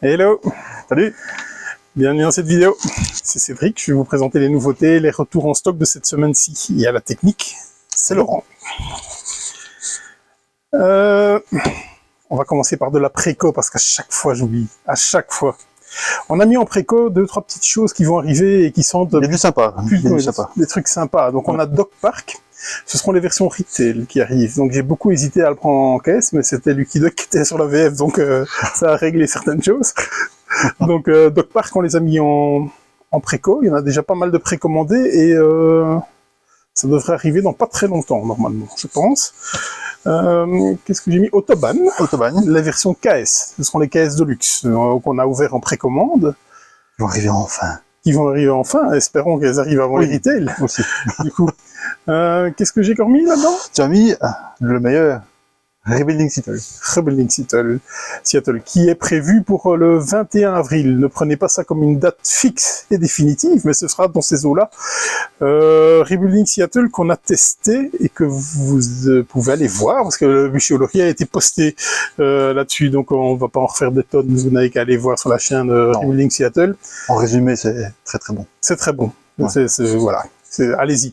Hello, Salut. bienvenue dans cette vidéo. C'est Cédric, je vais vous présenter les nouveautés, les retours en stock de cette semaine-ci. Il y a la technique, c'est Laurent. On va commencer par de la préco parce qu'à chaque fois j'oublie, à chaque fois. On a mis en préco 2-3 petites choses qui vont arriver et qui sont Il y a du sympa. des trucs sympas. Donc on a Doc Park. Ce seront les versions retail qui arrivent. Donc j'ai beaucoup hésité à le prendre en caisse, mais c'était Lucky Duck qui était sur la VF, donc ça a réglé certaines choses. Donc Doc Park, on les a mis en préco. Il y en a déjà pas mal de précommandés et ça devrait arriver dans pas très longtemps normalement, je pense. Qu'est-ce que j'ai mis? Autobahn. La version KS. Ce seront les KS de luxe qu'on a ouvert en précommande. Ils vont arriver enfin. Qui vont arriver enfin. Espérons qu'elles arrivent avant les retail. Aussi. Du coup, qu'est-ce que j'ai encore mis là-dedans? Tu as mis le meilleur. Rebuilding Seattle, qui est prévu pour le 21 avril. Ne prenez pas ça comme une date fixe et définitive, mais ce sera dans ces eaux-là. Rebuilding Seattle qu'on a testé et que vous pouvez aller voir, parce que le Bichiologie a été posté là-dessus, donc on va pas en refaire des tonnes, vous n'avez qu'à aller voir sur la chaîne Rebuilding Seattle. En résumé, c'est très très bon. C'est très bon. Ouais. Voilà. Allez-y.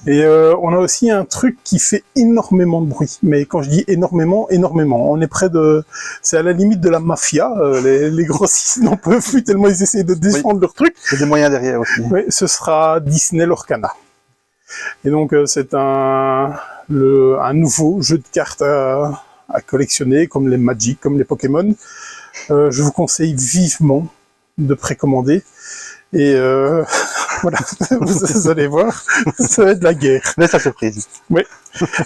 Et on a aussi un truc qui fait énormément de bruit. Mais quand je dis énormément, on est près de... C'est à la limite de la mafia. Les grossistes n'en peuvent plus tellement ils essaient de défendre leur truc. Il y a des moyens derrière aussi. Oui, ce sera Disney Lorcana. Et donc c'est un nouveau jeu de cartes à collectionner, comme les Magic, comme les Pokémon. Je vous conseille vivement de précommander. Et voilà, vous allez voir, ça va être de la guerre. Laisse la surprise. Oui.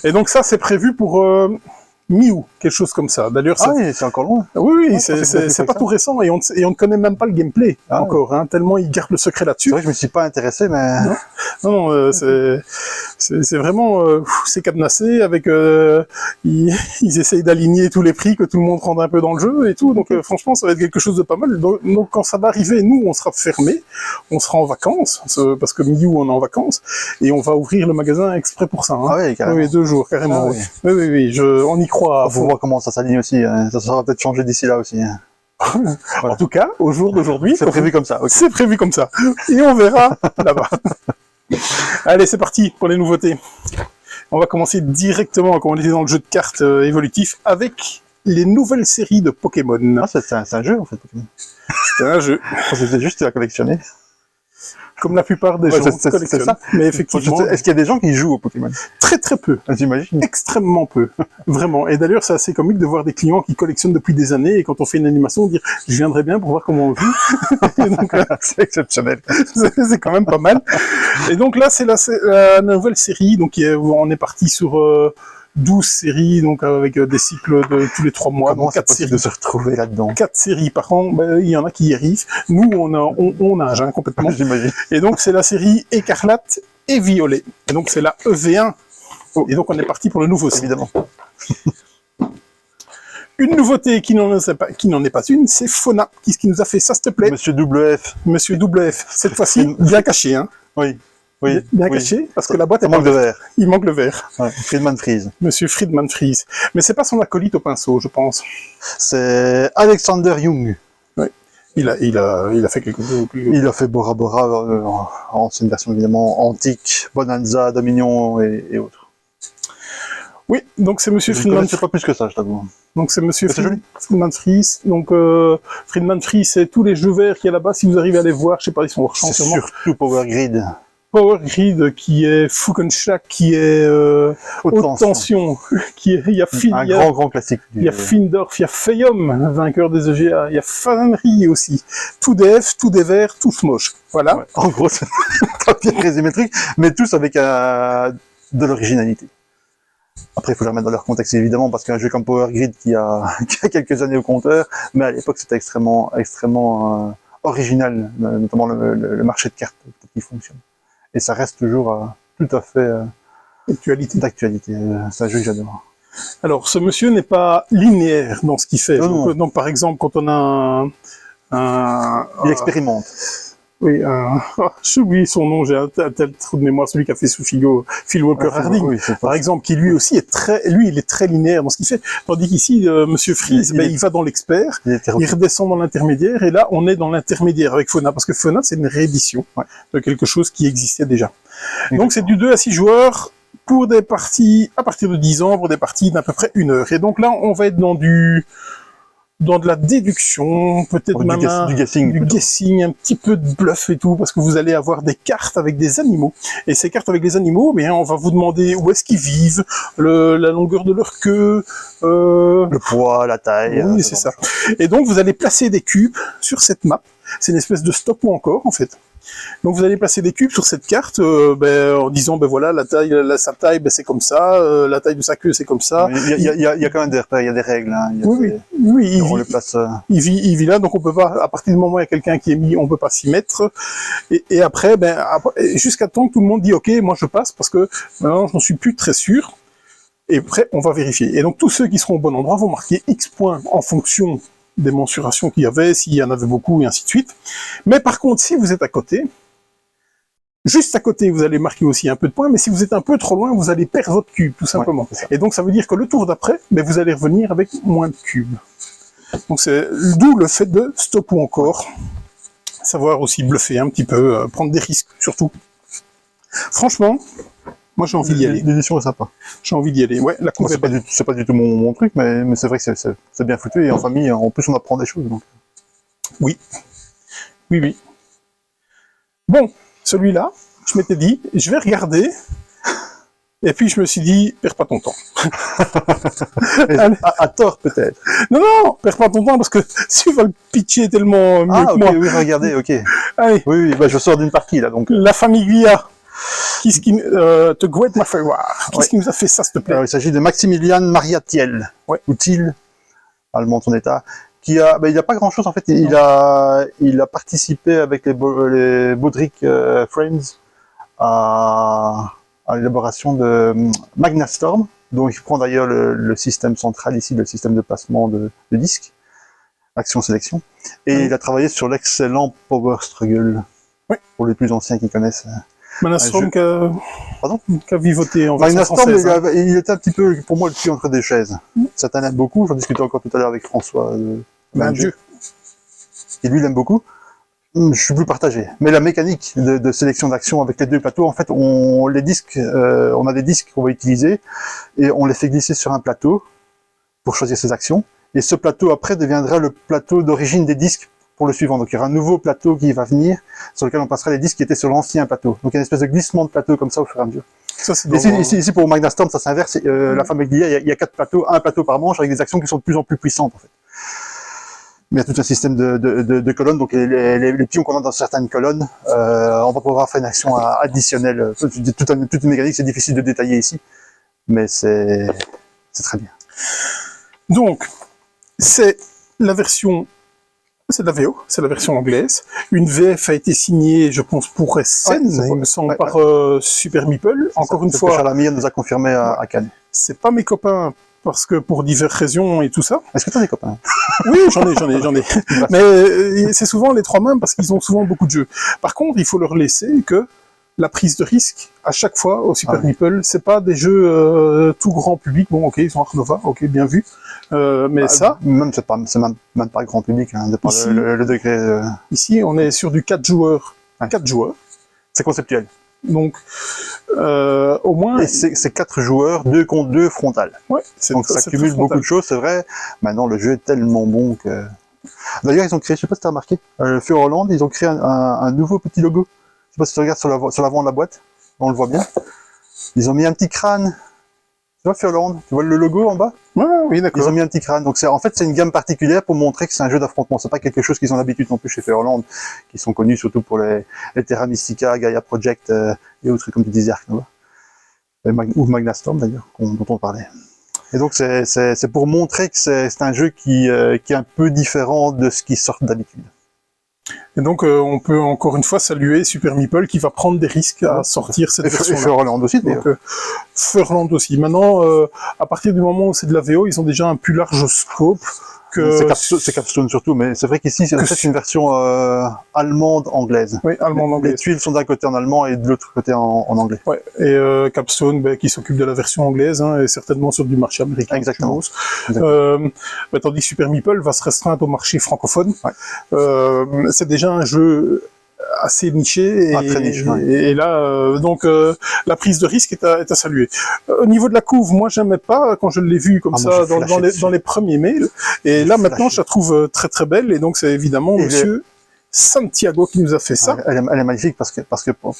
Et donc ça, c'est prévu pour mi-août, quelque chose comme ça. D'ailleurs, oui, c'est encore loin. Oui, c'est pas tout récent et on ne connaît même pas le gameplay encore, hein, tellement ils gardent le secret là-dessus. C'est vrai que je me suis pas intéressé, mais... Non, c'est vraiment... c'est cadenassé avec... ils essayent d'aligner tous les prix, que tout le monde rentre un peu dans le jeu et tout. Donc franchement, ça va être quelque chose de pas mal. Donc quand ça va arriver, nous, on sera fermé. On sera en vacances, parce que mi-août, on est en vacances. Et on va ouvrir le magasin exprès pour ça. Hein. Ah oui, carrément. Oui, 2 jours, carrément. Ah, oui, on y croit. Il faut voir comment ça s'aligne aussi. Ça sera peut-être changé d'ici là aussi. Voilà. En tout cas, au jour d'aujourd'hui... C'est prévu comme ça. Okay. C'est prévu comme ça. Et on verra là-bas. Allez, c'est parti pour les nouveautés. On va commencer directement, comme on était dans le jeu de cartes évolutif, avec les nouvelles séries de Pokémon. Ah, c'est un jeu en fait, Pokémon. C'est un jeu. C'était juste à collectionner. Comme la plupart des gens collectionnent. Ça. Mais effectivement... Est-ce qu'il y a des gens qui jouent au Pokémon? Très très peu. J'imagine. Extrêmement peu. Vraiment. Et d'ailleurs, c'est assez comique de voir des clients qui collectionnent depuis des années et quand on fait une animation, dire « Je viendrai bien pour voir comment on joue. » Donc c'est exceptionnel. C'est quand même pas mal. Et donc là, c'est la nouvelle série. Donc on est parti sur 12 séries, donc avec des cycles de tous les 3 mois. Comment c'est possible de se retrouver là-dedans? 4 séries par an, il y en a qui y arrivent. Nous, on nage complètement. J'imagine. Et donc, c'est la série Écarlate et Violet. Et donc, c'est la EV1. Et donc, on est parti pour le nouveau site. Évidemment. Une nouveauté qui n'en est pas une, c'est Fauna. Qu'est-ce qui nous a fait ça, s'il te plaît? Monsieur Double F. Monsieur Double F. Cette fois-ci, bien caché, hein. Oui. Bien caché, parce que la boîte est manque de verre. Il manque le verre. Ouais. Friedman Freeze. Monsieur Friedman Freeze. Mais c'est pas son acolyte au pinceau, je pense. C'est Alexander Young. Oui. Il a fait quelque chose. Il a fait Bora Bora, ancienne version évidemment, Antique, Bonanza, Dominion et autres. Oui, donc c'est Monsieur Friedman. Je ne sais pas plus que ça, je t'avoue. Donc c'est Monsieur Friedman Freeze. Donc Friedman Freeze, c'est tous les jeux verts qu'il y a là-bas. Si vous arrivez à les voir, je sais pas, ils sont hors champ. C'est surtout Power Grid. Power Grid, qui est Fukenschlag, qui est Haute Tension, il y a grand classique. Il y a Findorf, il y a Feyom, vainqueur des EGA, il y a Fanry aussi. Tout des F, tout des verts, tous moches. Voilà. Ouais, en gros, c'est pas bien résumé le truc, mais tous avec de l'originalité. Après, il faut les remettre dans leur contexte, évidemment, parce qu'un jeu comme Power Grid qui a quelques années au compteur, mais à l'époque, c'était extrêmement original, notamment le marché de cartes qui fonctionne. Et ça reste toujours tout à fait d'actualité. C'est un jeu que j'adore. Alors, ce monsieur n'est pas linéaire dans ce qu'il fait. Donc, par exemple, quand on a il expérimente. Oui, j'ai oublié son nom, j'ai un tel trou de mémoire, celui qui a fait sous Figo, Phil Walker Harding, oui, par exemple, qui lui aussi est il est très linéaire dans ce qu'il fait. Tandis qu'ici, Monsieur Freeze, il va dans l'expert, il redescend dans l'intermédiaire, et là, on est dans l'intermédiaire avec Fauna, parce que Fauna, c'est une réédition de quelque chose qui existait déjà. Donc, c'est du 2 à 6 joueurs pour des parties à partir de 10 ans, pour des parties d'à peu près 1 heure. Et donc là, on va être dans de la déduction, peut-être même du guessing, un petit peu de bluff et tout, parce que vous allez avoir des cartes avec des animaux. Et ces cartes avec les animaux, bien, on va vous demander où est-ce qu'ils vivent, la longueur de leur queue, le poids, la taille. Oui, c'est ça. Et donc, vous allez placer des cubes sur cette map. C'est une espèce de stop ou encore, en fait. Donc vous allez placer des cubes sur cette carte en disant voilà sa taille c'est comme ça, la taille de sa queue c'est comme ça. Il y a quand même des repères, il y a des règles. Hein. Oui, le place. Il vit là, donc on peut pas, à partir du moment où il y a quelqu'un qui est mis, on peut pas s'y mettre. Et après, jusqu'à temps que tout le monde dit ok, moi je passe parce que maintenant je n'en suis plus très sûr. Et après on va vérifier. Et donc tous ceux qui seront au bon endroit vont marquer X points en fonction des mensurations qu'il y avait, s'il y en avait beaucoup, et ainsi de suite. Mais par contre, si vous êtes à côté, juste à côté, vous allez marquer aussi un peu de points, mais si vous êtes un peu trop loin, vous allez perdre votre cube, tout simplement. Ouais, et donc, ça veut dire que le tour d'après, vous allez revenir avec moins de cubes. Donc, c'est d'où le fait de stop ou encore. Savoir aussi bluffer un petit peu, prendre des risques, surtout. Franchement, moi, j'ai envie d'y aller. L'édition est sympa. J'ai envie d'y aller. Ouais, c'est pas du tout mon truc, mais c'est vrai que c'est bien foutu. Et en famille, en plus, on apprend des choses. Donc. Oui. Bon, celui-là, je m'étais dit, je vais regarder. Et puis, je me suis dit, perds pas ton temps. à tort, peut-être. Non, perds pas ton temps, parce que tu vas le pitcher tellement mieux que moi. Oui, regardez, ok. Allez. Oui, je sors d'une partie, là, donc. La famille Guilla. Qu'est-ce qui te gouette ma faire? Qu'est-ce qui nous a fait ça, s'il te plaît? Alors, il s'agit de Maximilian Mariatiel, ou Thiel, allemand de son état, qui a, il n'a pas grand-chose en fait. Il a participé avec les Baudric Frames à l'élaboration de Magnastorm, dont il prend d'ailleurs le système central ici, le système de placement de disques, action-sélection, et il a travaillé sur l'excellent Power Struggle, pour les plus anciens qui connaissent. Magnastorm qui a vivoté en Magnastorm, il était un petit peu, pour moi, le cul entre deux chaises. Certains l'aiment beaucoup, j'en discutais encore tout à l'heure avec François Dieu. Et lui, il aime beaucoup. Je suis plus partagé. Mais la mécanique de sélection d'action avec les deux plateaux, en fait, on a des disques qu'on va utiliser, et on les fait glisser sur un plateau pour choisir ses actions. Et ce plateau, après, deviendra le plateau d'origine des disques pour le suivant. Donc il y aura un nouveau plateau qui va venir, sur lequel on passera les disques qui étaient sur l'ancien plateau. Donc il y a une espèce de glissement de plateau comme ça au fur et à mesure. Ça, ici pour Magnastorm, ça s'inverse. La famille Guilla, il y a 4 plateaux, un plateau par manche, avec des actions qui sont de plus en plus puissantes en fait. Mais il y a tout un système de colonnes, donc les pions qu'on a dans certaines colonnes, on va pouvoir faire une action additionnelle. Toute une mécanique, c'est difficile de détailler ici, mais c'est très bien. Donc, c'est la version... C'est de la VO, c'est la version anglaise. Une VF a été signée, je pense, pour Essen, il me semble, par Super Meeple. Encore une fois... Charlamir nous a confirmé à Cannes. C'est pas mes copains, parce que pour diverses raisons et tout ça. Est-ce que tu as des copains? Oui, j'en ai. Mais c'est souvent les trois mêmes, parce qu'ils ont souvent beaucoup de jeux. Par contre, il faut leur laisser que la prise de risque, à chaque fois, au Super Meeple, c'est pas des jeux tout grand public. Bon, ok, ils sont Art Nova, ok, bien vu. Mais ça... Même, c'est même pas grand public, hein, ici, le degré... Ici, on est sur du 4 joueurs. 4 joueurs. C'est conceptuel. Donc, au moins... Et c'est 4 joueurs, 2 contre 2 frontal. Ouais, donc ça cumule beaucoup de choses, c'est vrai. Maintenant, le jeu est tellement bon que... D'ailleurs, ils ont créé, je sais pas si tu as remarqué, Feu Hollande, ils ont créé un nouveau petit logo. Je sais pas si tu regardes sur l'avant de la boîte, on le voit bien. Ils ont mis un petit crâne. Tu vois, Feu Hollande, tu vois le logo en bas? Oui, d'accord. Ils ont mis un petit crâne. Donc en fait, c'est une gamme particulière pour montrer que c'est un jeu d'affrontement. C'est pas quelque chose qu'ils ont l'habitude non plus chez Feu Hollande, qui sont connus surtout pour les Terra Mystica, Gaia Project et autres, comme tu disais, Ark Nova. Ou Magnastorm d'ailleurs, dont on parlait. Et donc c'est pour montrer que c'est un jeu qui est un peu différent de ce qui sort d'habitude. Et donc, on peut encore une fois saluer Super Meeple qui va prendre des risques à sortir cette version-là. Et Furland aussi, donc, Furland aussi. Maintenant, à partir du moment où c'est de la VO, ils ont déjà un plus large scope. C'est Capstone surtout, mais c'est vrai qu'ici, c'est une version allemande anglaise. Oui, allemande anglaise. Les tuiles sont d'un côté en allemand et de l'autre côté en anglais. Ouais. Et Capstone, qui s'occupe de la version anglaise, hein, et certainement sur du marché américain. Exactement. Tandis que Super Meeple va se restreindre au marché francophone. Ouais. C'est déjà un jeu assez niché, très niche, ouais. et là, la prise de risque est à saluer. Au niveau de la couve, moi, j'aimais pas quand je l'ai vue comme ça dans les premiers mails, et là, maintenant, je la trouve très très belle, et donc c'est évidemment monsieur Santiago qui nous a fait ça. Elle est magnifique parce que pour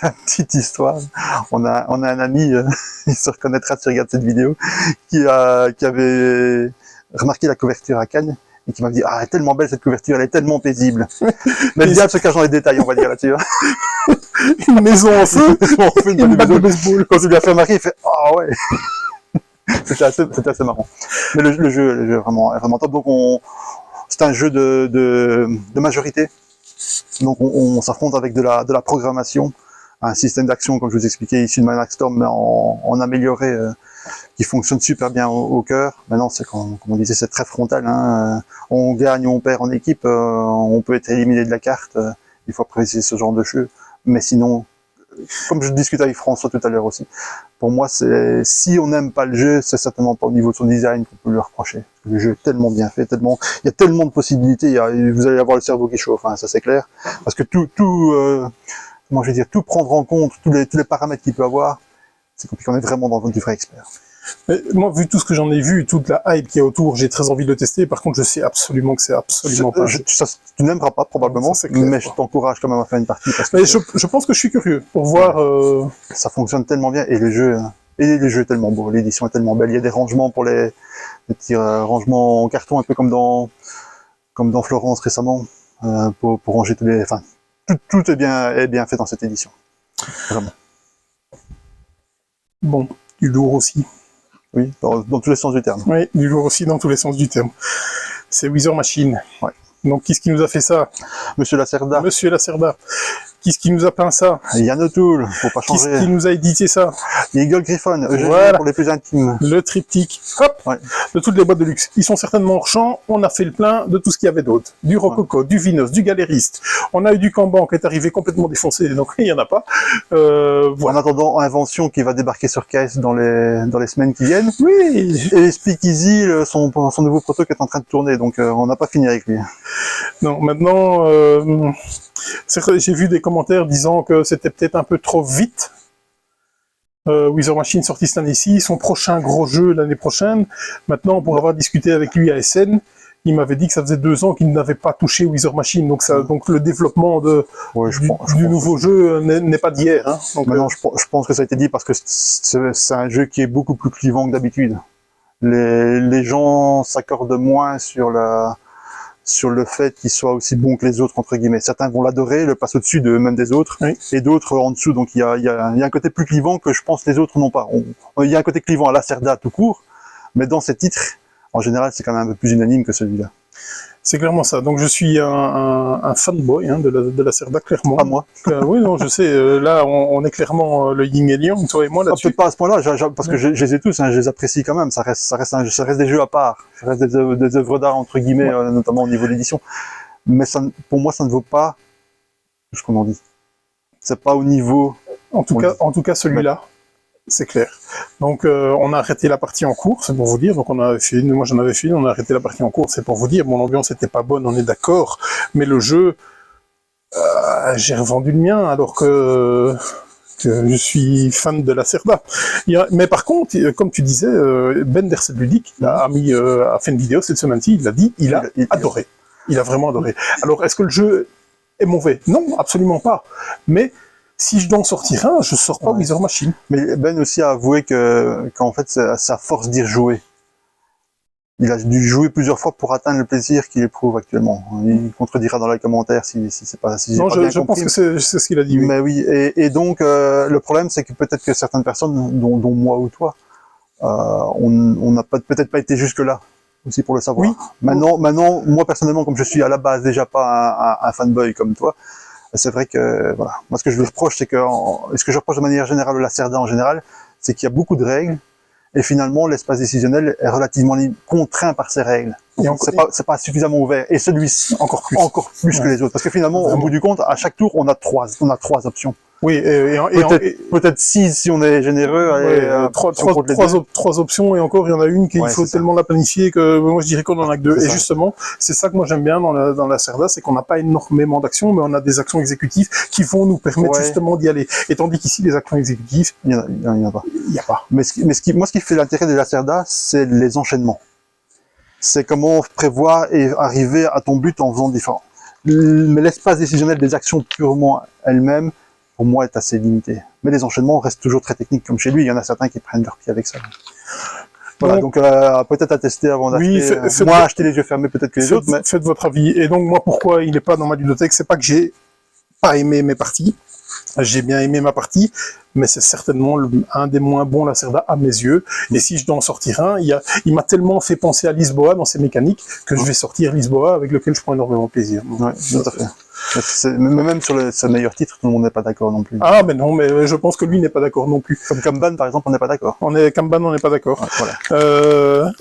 la petite histoire, on a un ami, il se reconnaîtra s'il regarde cette vidéo, qui avait remarqué la couverture à Cannes, et qui m'a dit, elle est tellement belle cette couverture, elle est tellement paisible. Mais le diable se cache dans les détails, on va dire là-dessus. Une maison en feu, une batte de baseball. Quand il lui a fait remarquer, il fait, ouais. C'était assez marrant. Mais le jeu est vraiment top. Donc c'est un jeu de majorité. Donc on s'affronte avec de la programmation, un système d'action, comme je vous expliquais ici de Maniac Storm, mais en amélioré, qui fonctionne super bien au cœur. Maintenant, c'est comme on disait, c'est très frontal. Hein. On gagne ou on perd en équipe, on peut être éliminé de la carte. Il faut apprécier ce genre de jeu. Mais sinon, comme je discutais avec François tout à l'heure aussi, pour moi, si on n'aime pas le jeu, c'est certainement pas au niveau de son design qu'on peut lui reprocher. Parce que le jeu est tellement bien fait, il y a tellement de possibilités. Vous allez avoir le cerveau qui chauffe, hein, ça c'est clair. Parce que comment je vais dire, tout prendre en compte, tous les paramètres qu'il peut avoir, c'est compliqué. On est vraiment dans du vrai expert. Mais moi, vu tout ce que j'en ai vu, toute la hype qui est autour, j'ai très envie de le tester. Par contre, je sais absolument que c'est absolument pas. Tu n'aimeras pas probablement, ça, mais je t'encourage quand même à faire une partie. Parce que je pense que je suis curieux pour voir. Ça fonctionne tellement bien et le jeu est tellement beau, l'édition est tellement belle. Il y a des rangements pour les petits rangements en carton, un peu comme dans Florence récemment, pour ranger tous les. Enfin, tout est bien fait dans cette édition. Vraiment. Bon, du lourd aussi. Oui, dans tous les sens du terme. Oui, du lourd aussi dans tous les sens du terme. C'est Wizard Machine. Ouais. Donc, qui est-ce qui nous a fait ça? Monsieur Lacerda. Monsieur Lacerda. Qui est-ce qui nous a peint ça? Yann O'Toole, faut pas changer. Qui est-ce qui nous a édité ça? Eagle Griffon, voilà. Pour les plus intimes. Le triptyque, hop, ouais. De toutes les boîtes de luxe. Ils sont certainement hors champ, on a fait le plein de tout ce qu'il y avait d'autre. Du Rococo, du Vinos, du Galériste. On a eu du Kanban qui est arrivé complètement défoncé, donc il n'y en a pas. Voilà. En attendant, Invention qui va débarquer sur caisse dans les semaines qui viennent. Oui. Et Speakeasy, son nouveau proto qui est en train de tourner, donc on n'a pas fini avec lui. Non, maintenant... j'ai vu des commentaires disant que c'était peut-être un peu trop vite. Wizard Machine sorti cette année-ci, son prochain gros jeu l'année prochaine. Maintenant, pour avoir discuté avec lui à SN, il m'avait dit que ça faisait 2 ans qu'il n'avait pas touché Wizard Machine. Donc le développement du nouveau jeu n'est pas d'hier. Hein. Maintenant, je pense que ça a été dit parce que c'est un jeu qui est beaucoup plus clivant que d'habitude. Les gens s'accordent moins sur le fait qu'il soit aussi bon que les autres, entre guillemets. Certains vont l'adorer, le passer au-dessus de même des autres, oui. Et d'autres en dessous. Donc il y a un côté plus clivant que je pense les autres n'ont pas. Il y a un côté clivant à Lacerda tout court, mais dans ces titres, en général, c'est quand même un peu plus unanime que celui-là. C'est clairement ça. Donc je suis un fanboy de Lacerda, clairement. Pas moi. Oui, non, je sais. Là, on est clairement le yin et yang, toi et moi, là-dessus. Peut-être pas à ce point-là, parce que je les ai tous, hein, je les apprécie quand même. Ça reste des jeux à part. Ça reste des œuvres d'art, entre guillemets, ouais. Notamment au niveau de l'édition. Mais pour moi, ça ne vaut pas tout ce qu'on en dit. C'est pas au niveau... En tout cas, celui-là. Ouais. C'est clair. Donc, on a arrêté la partie en cours, c'est pour vous dire. Donc, moi j'en avais fait une, on a arrêté la partie en cours, c'est pour vous dire. Bon, l'ambiance était pas bonne, on est d'accord. Mais le jeu, j'ai revendu le mien, alors que je suis fan de Lacerda. Mais par contre, comme tu disais, Ben d'Erset Ludique a fait une vidéo cette semaine-ci, il l'a dit, il a adoré. Il a vraiment adoré. Alors, est-ce que le jeu est mauvais? Non, absolument pas. Mais si je dois en sortir un, je sors pas Wizard Machine. Mais Ben aussi a avoué qu'en fait, sa force d'y rejouer. Il a dû jouer plusieurs fois pour atteindre le plaisir qu'il éprouve actuellement. Il contredira dans les commentaires si c'est pas si non, j'ai pas bien je compris. pense que c'est ce qu'il a dit. Oui. Mais oui, et donc le problème, c'est que peut-être que certaines personnes, dont moi ou toi, on n'a peut-être pas été jusque là aussi pour le savoir. Oui. Maintenant, moi personnellement, comme je suis à la base déjà pas un fanboy comme toi. C'est vrai que, voilà. Moi, ce que je lui reproche, ce que je reproche de manière générale au Lacerda en général, c'est qu'il y a beaucoup de règles et finalement l'espace décisionnel est relativement contraint par ses règles. C'est pas suffisamment ouvert. Et celui-ci encore plus que les autres, parce que finalement, au bout du compte, à chaque tour, on a trois options. Oui, peut-être 6 si on est généreux. Trois options, et encore, il y en a une qu'il faut tellement la planifier que moi je dirais qu'on en a que deux. Et justement, c'est ça que moi j'aime bien dans la CERDA, c'est qu'on n'a pas énormément d'actions, mais on a des actions exécutives qui vont nous permettre justement d'y aller. Et tandis qu'ici, les actions exécutives, il n'y en a pas. Il n'y a pas. Mais moi, ce qui fait l'intérêt de la CERDA, c'est les enchaînements. C'est comment prévoir et arriver à ton but en faisant différent. Mais l'espace décisionnel des actions purement elles-mêmes, pour moi, est assez limité. Mais les enchaînements restent toujours très techniques, comme chez lui. Il y en a certains qui prennent leur pied avec ça. Voilà, donc peut-être à tester avant d'acheter. Moi, acheter les yeux fermés, peut-être que les autres. Mais... Faites votre avis. Et donc, moi, pourquoi il n'est pas dans ma ludothèque, c'est pas que j'ai pas aimé mes parties. J'ai bien aimé ma partie, mais c'est certainement un des moins bons Lacerda à mes yeux. Et si je dois en sortir un, il m'a tellement fait penser à Lisboa dans ses mécaniques que je vais sortir Lisboa, avec lequel je prends énormément de plaisir. Ouais, tout à fait. Même sur ce meilleur titre, tout le monde n'est pas d'accord non plus. Ah, mais non, mais je pense que lui n'est pas d'accord non plus. Comme Kanban, par exemple, on n'est pas d'accord. Kanban, on n'est pas d'accord. Ouais, voilà.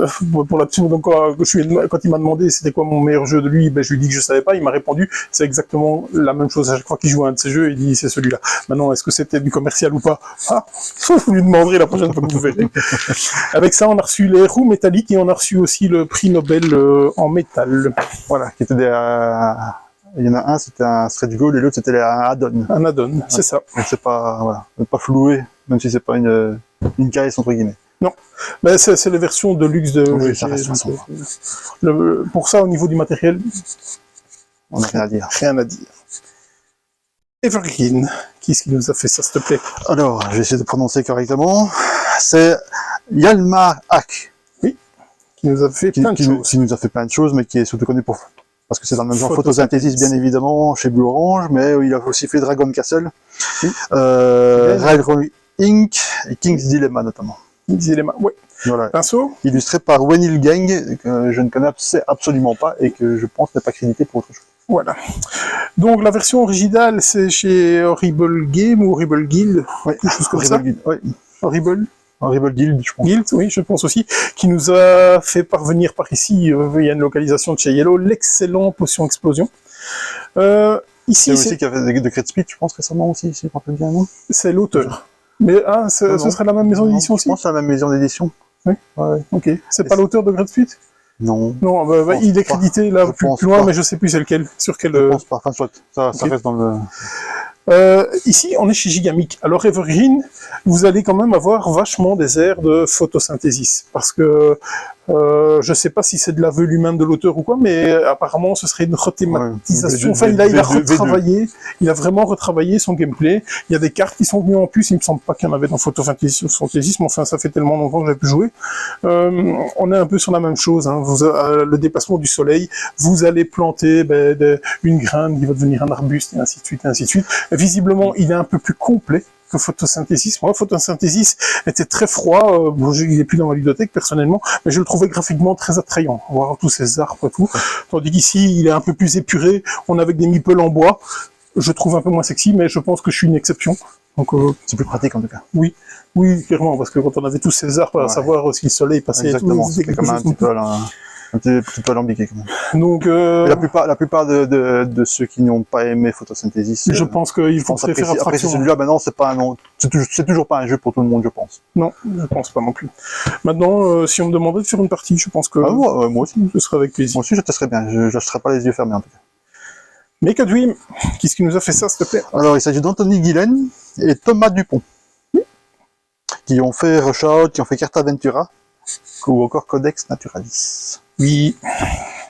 Pour l'absolu, donc, quand il m'a demandé c'était quoi mon meilleur jeu de lui, ben, je lui ai dit que je savais pas. Il m'a répondu, c'est exactement la même chose à chaque fois qu'il joue à un de ses jeux. Il dit, c'est celui-là. Maintenant, est-ce que c'était du commercial ou pas? Ah, vous lui demanderez la prochaine fois que vous verrez. Avec ça, on a reçu les roues métalliques et on a reçu aussi le prix Nobel en métal. Voilà, qui était il y en a un, c'était un stretch goal et l'autre, c'était un add-on. Un add-on, c'est ça. Donc c'est pas, voilà, pas floué, même si c'est pas une caisse entre guillemets. Non, mais c'est les versions de luxe de. Oui, ça reste pour ça, au niveau du matériel, on n'a rien à dire. Rien à dire. Evergreen, qui est-ce qui nous a fait ça, s'il te plaît? Alors, je vais essayer de prononcer correctement. C'est Hjalmar Ek. Oui, qui nous a fait plein de choses. Qui nous a fait plein de choses, mais qui est surtout connu parce que c'est dans le même genre photosynthèse, bien évidemment, chez Blue Orange, mais il a aussi fait Dragon Castle, Railroad Inc. et King's Dilemma notamment. King's Dilemma, oui. Voilà. Pinceau. Illustré par Wenil Gang, que je ne connais absolument pas et que je pense n'est pas crédité pour autre chose. Voilà. Donc la version originale, c'est chez Horrible Game ou Horrible Guild, quelque chose comme ça. Oui. Horrible Guild, je pense. Guild, oui, je pense aussi, qui nous a fait parvenir par ici, il y a une localisation de chez Yellow, l'excellent Potion Explosion. Ici, c'est aussi qu'il y avait de Great Speed, je pense récemment aussi, si je me rappelle bien, non? C'est l'auteur. Mais ce serait la même maison d'édition aussi? Je pense que c'est la même maison d'édition. Oui. Ouais. Ok. C'est pas l'auteur de Great Speed? Non. Non, il est crédité là plus loin, mais je sais plus c'est lequel. Sur quel. Je pense pas. Enfin, soit. Ça reste dans le. Ici, on est chez Gigamic. Alors, Evergreen, vous allez quand même avoir vachement des airs de photosynthèse, parce que je sais pas si c'est de l'aveu lui-même de l'auteur ou quoi, mais apparemment, ce serait une rethématisation. Enfin, il a retravaillé, il a vraiment retravaillé son gameplay. Il y a des cartes qui sont venues en plus. Il me semble pas qu'il y en avait dans photosynthèse, mais enfin, ça fait tellement longtemps que j'ai pu jouer. On est un peu sur la même chose. Hein. Le déplacement du soleil, vous allez planter une graine qui va devenir un arbuste, et ainsi de suite, et ainsi de suite. Visiblement, il est un peu plus complet que photosynthèse. Moi, photosynthèse était très froid. Il n'est plus dans ma ludothèque, personnellement, mais je le trouvais graphiquement très attrayant. Voir tous ces arbres et tout. Tandis qu'ici, il est un peu plus épuré. On a avec des meeples en bois. Je trouve un peu moins sexy, mais je pense que je suis une exception. Donc, c'est plus pratique, en tout cas. Oui, clairement, parce que quand on avait tous ces arbres, à savoir si le soleil passait et tout, c'était comme un petit peu un petit peu alambiqué quand même. Donc, la plupart de ceux qui n'ont pas aimé photosynthèse, je pense qu'ils vont se faire après celui-là, ben non, c'est toujours pas un jeu pour tout le monde, je pense. Non, je pense pas non plus. Maintenant, si on me demandait de faire une partie, je pense que moi aussi, ce serait avec plaisir. Moi aussi, je testerais bien. Je lâcherais pas les yeux fermés en tout cas. Make a Dream, qu'est-ce qui nous a fait ça, s'il te plaît? Alors, il s'agit d'Anthony Guilaine et Thomas Dupont, qui ont fait Rush Out, qui ont fait Carta Ventura, ou encore Codex Naturalis. Oui.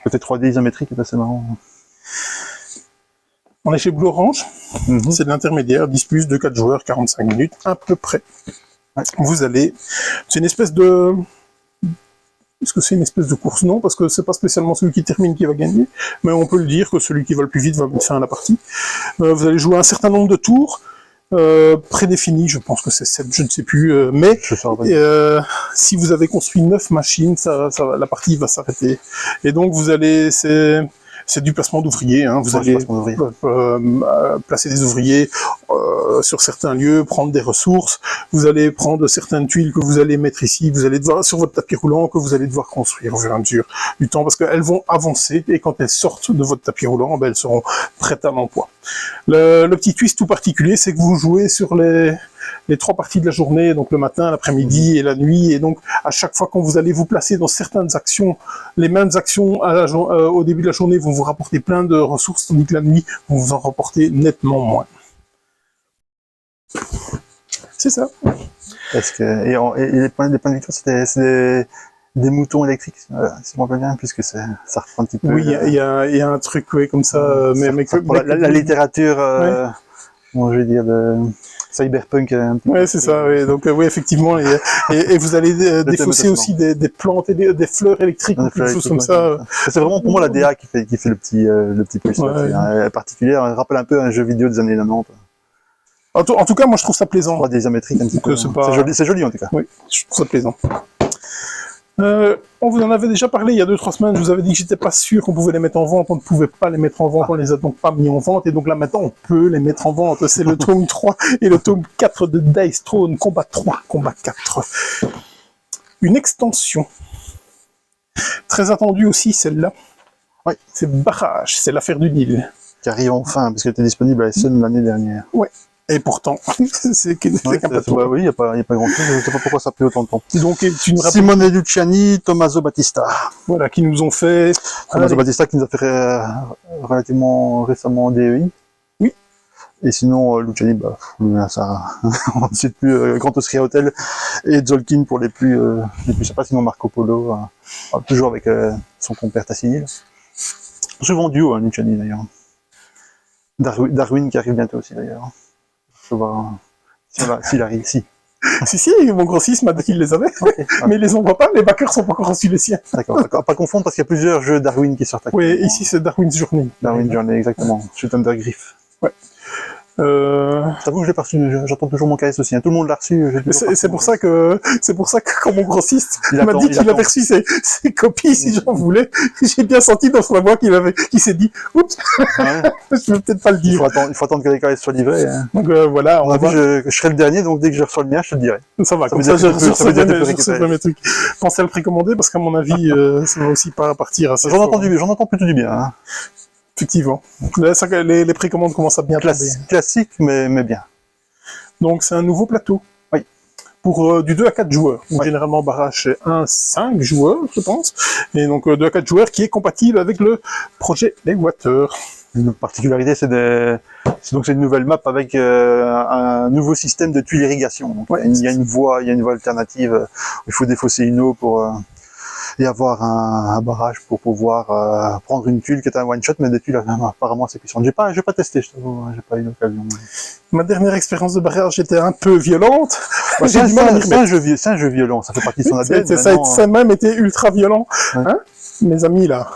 Côté 3D isométrique est assez marrant. On est chez Blue Orange. C'est de l'intermédiaire, 10+, de 4 joueurs, 45 minutes, à peu près. Ouais. Vous allez... C'est une espèce de... Est-ce que c'est une espèce de course? Non, parce que c'est pas spécialement celui qui termine qui va gagner, mais on peut le dire que celui qui va le plus vite va mettre fin à la partie. Vous allez jouer un certain nombre de tours, prédéfinis, je pense que c'est 7, je ne sais plus, mais si vous avez construit 9 machines, la partie va s'arrêter. Et donc vous allez, c'est du placement d'ouvriers. Hein. Vous Ouais, allez je pense qu'on devrait. placer des ouvriers sur certains lieux, prendre des ressources. Vous allez prendre certaines tuiles que vous allez mettre ici. Vous allez devoir sur votre tapis roulant que vous allez devoir construire au fur et à mesure du temps, parce qu'elles vont avancer et quand elles sortent de votre tapis roulant, ben, elles seront prêtes à l'emploi. Le petit twist tout particulier, c'est que vous jouez sur les 3 parties de la journée, donc le matin, l'après-midi et la nuit, et donc à chaque fois quand vous allez vous placer dans certaines actions, les mêmes actions au début de la journée vont vous rapporter plein de ressources, tandis que la nuit vont vous en rapporter nettement moins. C'est ça. Est-ce que, et les points de victoire, c'est des moutons électriques, si je me rappelle bien, puisque ça reprend un petit peu. Oui, il y a un truc comme ça, la littérature, bon, je vais dire, de cyberpunk. Ouais, c'est ça, oui. Donc, oui, effectivement, et vous allez défausser aussi des plantes et des fleurs électriques, ou quelque chose comme ça. C'est vraiment pour moi la DA qui fait le petit plus. Ouais. En particulier, on rappelle un peu un jeu vidéo des années 90. En tout cas, moi, je trouve ça plaisant. Des isométriques un petit peu. C'est C'est joli en tout cas. Oui, je trouve ça plaisant. On vous en avait déjà parlé il y a 2-3 semaines, je vous avais dit que j'étais pas sûr qu'on pouvait les mettre en vente, on ne pouvait pas les mettre en vente, on les a donc pas mis en vente, et donc là maintenant on peut les mettre en vente. C'est le tome 3 et le tome 4 de Dice Throne, combat 3, combat 4. Une extension. Très attendue aussi celle-là. Oui. C'est Barrage, c'est l'affaire du Nil. Qui arrive enfin, parce qu'elle était disponible à SN l'année dernière. Ouais. Et pourtant, c'est qu'un peu oui, il n'y a pas grand-chose, je ne sais pas pourquoi ça a pris autant de temps. Donc, Simone Luciani, Tommaso Battista. Voilà, qui nous ont fait... Tommaso Battista qui nous a fait relativement récemment DEI. Oui. Et sinon, Luciani, bah, ça, on ne sait plus, Grand Austria Hotel et Zolkin pour les plus sympas, sinon Marco Polo, toujours avec son compère Tassinil. Souvent duo, hein, Luciani d'ailleurs. Darwin qui arrive bientôt aussi d'ailleurs. Je vais voir s'il arrive ici. Si, mon grossiste m'a dit qu'il les avait, Okay. mais ils les envoie pas, les backers sont pas encore reçus les siens. D'accord, pas confondre parce qu'il y a plusieurs jeux Darwin qui sortent. Oui, ici c'est Darwin's Journey. Darwin Journey, exactement. Shoot Under Griff. Ouais. J'avoue que je l'ai pas reçu, j'attends toujours mon KS aussi. Tout le monde l'a reçu. C'est pour ça que quand mon grossiste m'a dit qu'il avait reçu ses copies, si j'en voulais, j'ai bien senti dans sa voix qu'il s'est dit, oups, ouais. je vais peut-être pas le dire. Il faut attendre que les KS soient livrés. Hein. Donc voilà, je serai le dernier, donc dès que je reçois le mien, je te le dirai. Ça va, comme ça je recevrai mes trucs. Pensez à le précommander parce qu'à mon avis, ça va aussi pas partir assez. J'en entends plutôt du bien. Hein. Effectivement. Là, les précommandes commencent à bien tomber. Classique, mais bien. Donc, c'est un nouveau plateau. Oui. Pour du 2 à 4 joueurs. Donc, généralement, Barrage, c'est 5 joueurs, je pense. Et donc, 2 à 4 joueurs qui est compatible avec le projet Les Water. Une particularité, c'est une nouvelle map avec un nouveau système de tuiles irrigation. Donc, il y a une voie alternative où il faut défausser une eau pour et avoir un barrage pour pouvoir prendre une tuile qui est un one shot, mais des tuiles apparemment assez puissantes. J'ai pas testé, je t'avoue, j'ai pas eu l'occasion. Ma dernière expérience de barrage était un peu violente. C'est un jeu violent, ça fait partie de son ADN. Ça a même été ultra violent, ouais. Hein, mes amis là.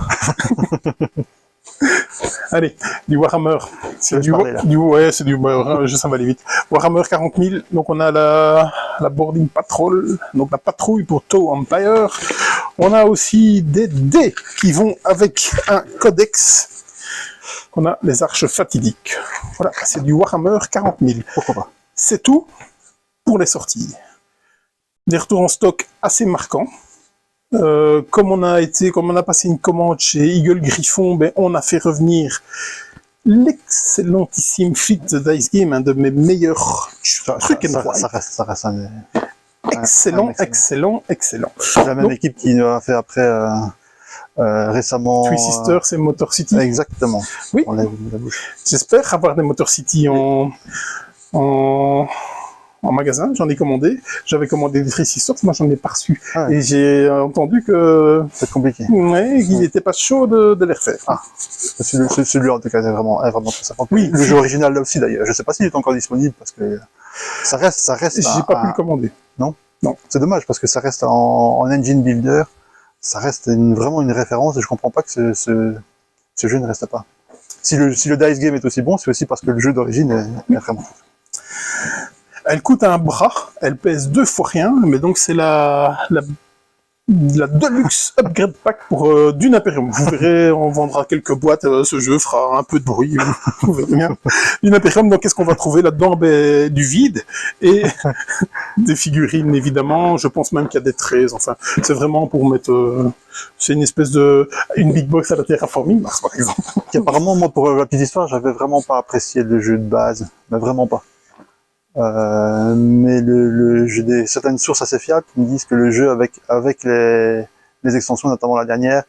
Allez, du Warhammer. C'est ça va aller vite. Warhammer 40 000, donc on a la Boarding Patrol, donc la patrouille pour Tow Empire. On a aussi des dés qui vont avec un codex. On a les arches fatidiques. Voilà, c'est du Warhammer 40 000. Pourquoi pas. C'est tout pour les sorties. Des retours en stock assez marquants. Comme on a passé une commande chez Eagle Griffon, ben, on a fait revenir l'excellentissime Fit the Dice Game, un de mes meilleurs trucs and ride. Ça reste un excellent. C'est la même équipe qui a fait après récemment. Three Sisters et Motor City. Exactement. Oui. On lève la bouche. J'espère avoir des Motor City en magasin, j'en ai commandé. J'avais commandé des Three Sisters, moi j'en ai pas reçu. Ah ouais. Et j'ai entendu que... C'est compliqué. Ouais, qu'il n'était pas chaud de les refaire. Ah. Celui-là en tout cas est vraiment très sympa. Oui. Le jeu original là aussi d'ailleurs. Je sais pas s'il est encore disponible parce que ça reste. J'ai pas pu le commander. Non. C'est dommage parce que ça reste en engine builder. Ça reste vraiment une référence et je comprends pas que ce jeu ne reste pas. Si le Dice Game est aussi bon, c'est aussi parce que le jeu d'origine est vraiment... Elle coûte un bras, elle pèse 2 fois rien, mais donc c'est la la Deluxe Upgrade Pack pour Dune Imperium. Vous verrez, on vendra quelques boîtes, ce jeu fera un peu de bruit, vous verrez bien. Dune Imperium, donc qu'est-ce qu'on va trouver là-dedans? Ben, du vide et des figurines, évidemment. Je pense même qu'il y a des traits, enfin, c'est vraiment pour mettre... c'est une espèce de... une big box à la Terraforming Mars, par exemple. Apparemment, moi, pour la petite histoire, j'avais vraiment pas apprécié le jeu de base, mais vraiment pas. Mais j'ai certaines sources assez fiables qui me disent que le jeu avec les extensions, notamment la dernière,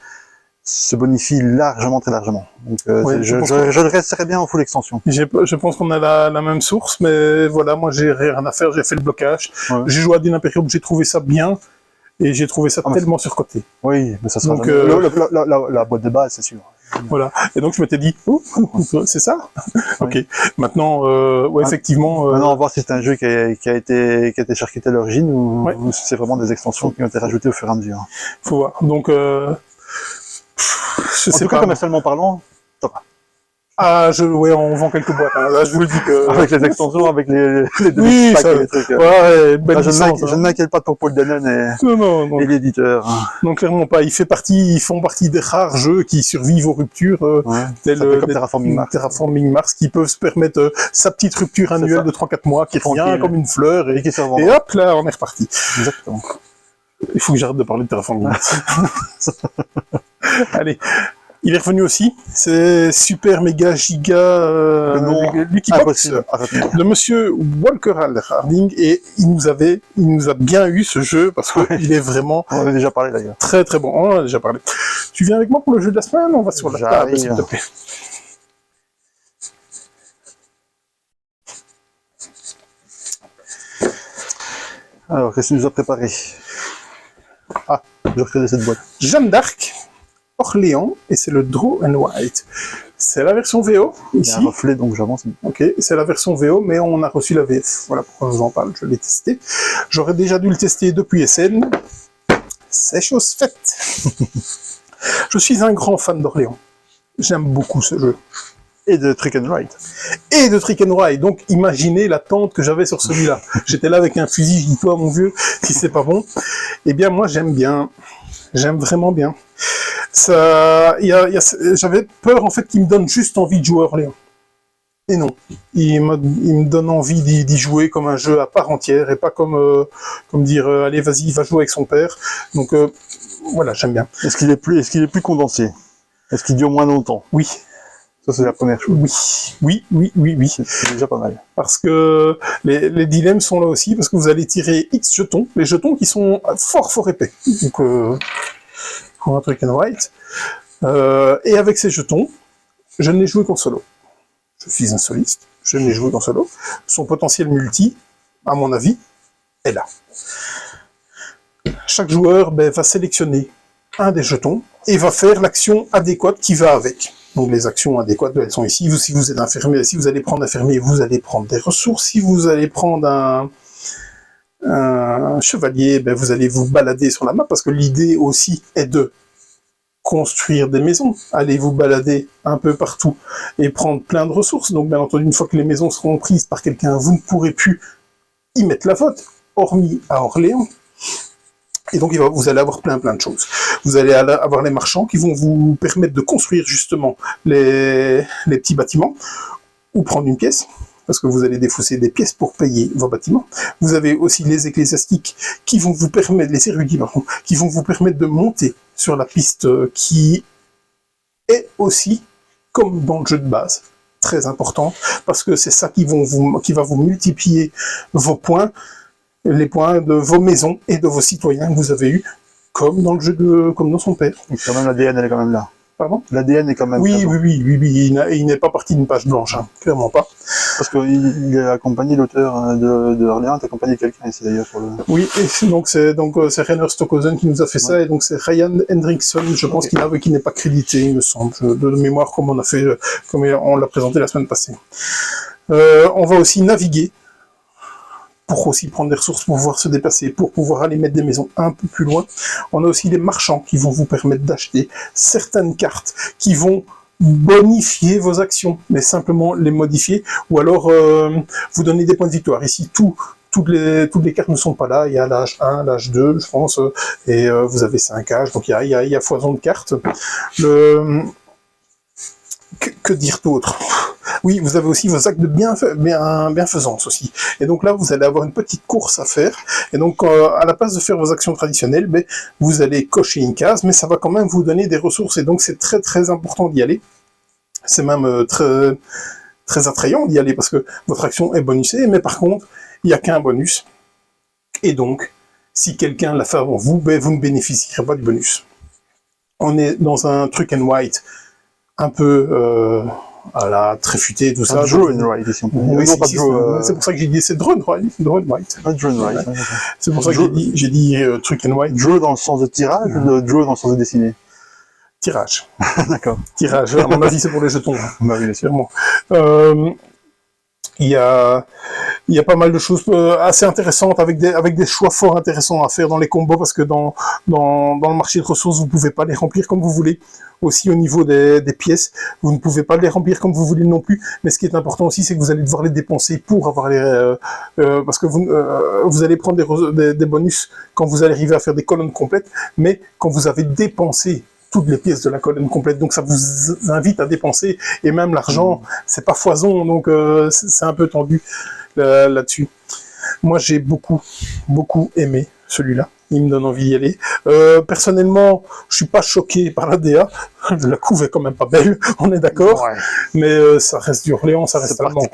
se bonifie largement, très largement. Donc Ouais, je le resterai bien en full extension. Je pense qu'on a la même source, mais voilà, moi j'ai rien à faire, j'ai fait le blocage. Ouais. J'ai joué à Dune Imperium, j'ai trouvé ça bien, et j'ai trouvé ça tellement surcoté. Oui, mais ça sera Donc, la boîte de base, c'est sûr. Voilà. Et donc je m'étais dit, oh, c'est ça? Ok. Maintenant, ouais, effectivement. Maintenant, on va voir si c'est un jeu qui a été charcuté à l'origine ou, Ouais. ou si c'est vraiment des extensions qui ont été rajoutées au fur et à mesure. Faut voir. Donc, je En sais tout cas, pas. commercialement parlant, ça va. Ah, ouais, on vend quelques boîtes. Hein. Là, je vous le dis que. Avec les extensions, avec les Oui, packs ça. et les trucs. Ouais, belle Là, je licence, ne hein. m'inquiète pas pour Paul Danon Non. et l'éditeur. Non, clairement pas. Ils font partie des rares jeux qui survivent aux ruptures, Ouais. tels Ça fait comme des Terraforming Mars. qui peuvent se permettre sa petite rupture annuelle ça. de 3-4 mois, qui revient Tranquille. comme une fleur, Et qui se revend. et hop, là, on est reparti. Exactement. Il faut que j'arrête de parler de Terraforming Mars. Allez. Il est revenu aussi, c'est super méga giga Lucky Box Impossible à retenir. de monsieur Walker Harding, et il nous a bien eu ce jeu parce que il est vraiment On en a déjà parlé d'ailleurs. très très bon. On en a déjà parlé. Tu viens avec moi pour le jeu de la semaine? On va sur la table, s'il te plaît. Alors, qu'est-ce que tu nous as préparé? Ah, je reconnais cette boîte. Jeanne d'Arc, Orléans, et c'est le Draw and White. C'est la version VO, Il y ici. a un reflet, donc j'avance. Ok, c'est la version VO, mais on a reçu la VF. Voilà pourquoi je vous en parle, je l'ai testé. J'aurais déjà dû le tester depuis SN. C'est chose faite. Je suis un grand fan d'Orléans. J'aime beaucoup ce jeu. Et de Trick and Ride. Et de Trick and Ride. Donc, imaginez l'attente que j'avais sur celui-là. J'étais là avec un fusil, je dis, toi, mon vieux, si c'est pas bon. Eh bien, moi, j'aime bien. J'aime vraiment bien. Ça, j'avais peur, en fait, qu'il me donne juste envie de jouer à Orléans. Et non. Il me donne envie d'y jouer comme un jeu à part entière et pas comme dire, allez, vas-y, il va jouer avec son père. Donc, voilà, j'aime bien. Est-ce qu'il est plus condensé? Est-ce qu'il dure moins longtemps? Oui. Ça, c'est la première chose. Oui. C'est déjà pas mal. Parce que les dilemmes sont là aussi, parce que vous allez tirer X jetons, les jetons qui sont fort épais. Donc, pour un Trick and Ride. Et avec ces jetons, je n'ai joué qu'en solo. Je suis un soliste, je n'ai joué qu'en solo. Son potentiel multi, à mon avis, est là. Chaque joueur va sélectionner un des jetons et va faire l'action adéquate qui va avec. Donc les actions adéquates, elles sont ici. Si vous êtes infirmier, si vous allez prendre infirmier, vous allez prendre des ressources. Si vous allez prendre un chevalier, vous allez vous balader sur la map, parce que l'idée aussi est de construire des maisons. Allez vous balader un peu partout et prendre plein de ressources. Donc bien entendu, une fois que les maisons seront prises par quelqu'un, vous ne pourrez plus y mettre la faute, hormis à Orléans. Et donc, vous allez avoir plein de choses. Vous allez avoir les marchands qui vont vous permettre de construire justement les petits bâtiments, ou prendre une pièce, parce que vous allez défausser des pièces pour payer vos bâtiments. Vous avez aussi les ecclésiastiques qui vont vous permettre, les érudits, pardon, qui vont vous permettre de monter sur la piste qui est aussi, comme dans le jeu de base, très important, parce que c'est ça qui va vous multiplier vos points, les points de vos maisons et de vos citoyens que vous avez eus, comme dans le jeu comme dans son père. Et quand même, l'ADN, elle est quand même là. Pardon? L'ADN est quand même Oui, présent. oui, il n'est pas parti d'une page blanche, hein, clairement pas. Parce qu'il a accompagné l'auteur de Orléans, il a accompagné quelqu'un ici d'ailleurs pour le... Oui, et donc c'est Rainer Stockhausen qui nous a fait ça, et donc c'est Ryan Hendrickson, je pense qu'il n'est pas crédité, il me semble, de mémoire, comme on l'a présenté la semaine passée. On va aussi naviguer, pour aussi prendre des ressources, pour pouvoir se déplacer, pour pouvoir aller mettre des maisons un peu plus loin. On a aussi des marchands qui vont vous permettre d'acheter certaines cartes qui vont bonifier vos actions, mais simplement les modifier, ou alors vous donner des points de victoire. Ici, tout toutes les cartes ne sont pas là. Il y a l'âge 1, l'âge 2, je pense, et vous avez 5 âges, donc il y a foison de cartes. Que dire d'autre? Oui, vous avez aussi vos actes de bienfaisance aussi. Et donc là, vous allez avoir une petite course à faire. Et donc, à la place de faire vos actions traditionnelles, vous allez cocher une case, mais ça va quand même vous donner des ressources. Et donc, c'est très très important d'y aller. C'est même très très attrayant d'y aller parce que votre action est bonusée, mais par contre, il n'y a qu'un bonus. Et donc, si quelqu'un l'a fait avant vous, vous ne bénéficierez pas du bonus. On est dans un truc and white un peu très futé, tout ça. Draw and write, ici. Oui, c'est pour ça que j'ai dit c'est draw and write. C'est pour ça que j'ai dit truc and white. Draw dans le sens de tirage ou draw dans le sens de dessiner? Tirage. D'accord. Tirage. À mon avis, c'est pour les jetons. Bah oui, bien sûr. Sûrement. Il y a pas mal de choses assez intéressantes avec des choix fort intéressants à faire dans les combos parce que dans le marché de ressources, vous pouvez pas les remplir comme vous voulez. Aussi au niveau des pièces, vous ne pouvez pas les remplir comme vous voulez non plus. Mais ce qui est important aussi, c'est que vous allez devoir les dépenser pour avoir parce que vous allez prendre des bonus quand vous allez arriver à faire des colonnes complètes, mais quand vous avez dépensé toutes les pièces de la colonne complète, donc ça vous invite à dépenser, et même l'argent, c'est pas foison, donc c'est un peu tendu là-dessus. Moi, j'ai beaucoup aimé celui-là, il me donne envie d'y aller. Personnellement, je suis pas choqué par la DA, la couve est quand même pas belle, on est d'accord, ouais. Mais ça reste du Orléans, ça reste allemand.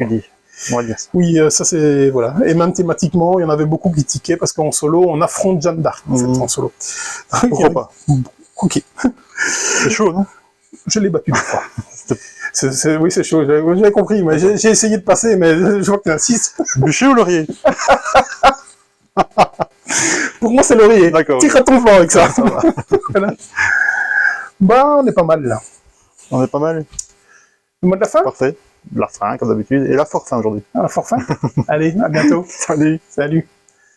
On va dire ça. Oui, ça c'est... voilà. Et même thématiquement, il y en avait beaucoup qui tiquaient, parce qu'en solo, on affronte Jeanne d'Arc, en solo. Pourquoi pas? Ok. C'est chaud, non? Je l'ai battu 2 fois. Oui, c'est chaud, j'avais compris, mais j'ai essayé de passer, mais je vois que tu insistes. Bûcher ou laurier? Pour moi, c'est laurier. D'accord. Tire à ton flanc avec ça. Ça va. Voilà. Bah, on est pas mal, là. On est pas mal. Le mot de la fin? Parfait. La fin, comme d'habitude. Et la forfait aujourd'hui. Ah, la forfait. Allez, à bientôt. Salut. Salut.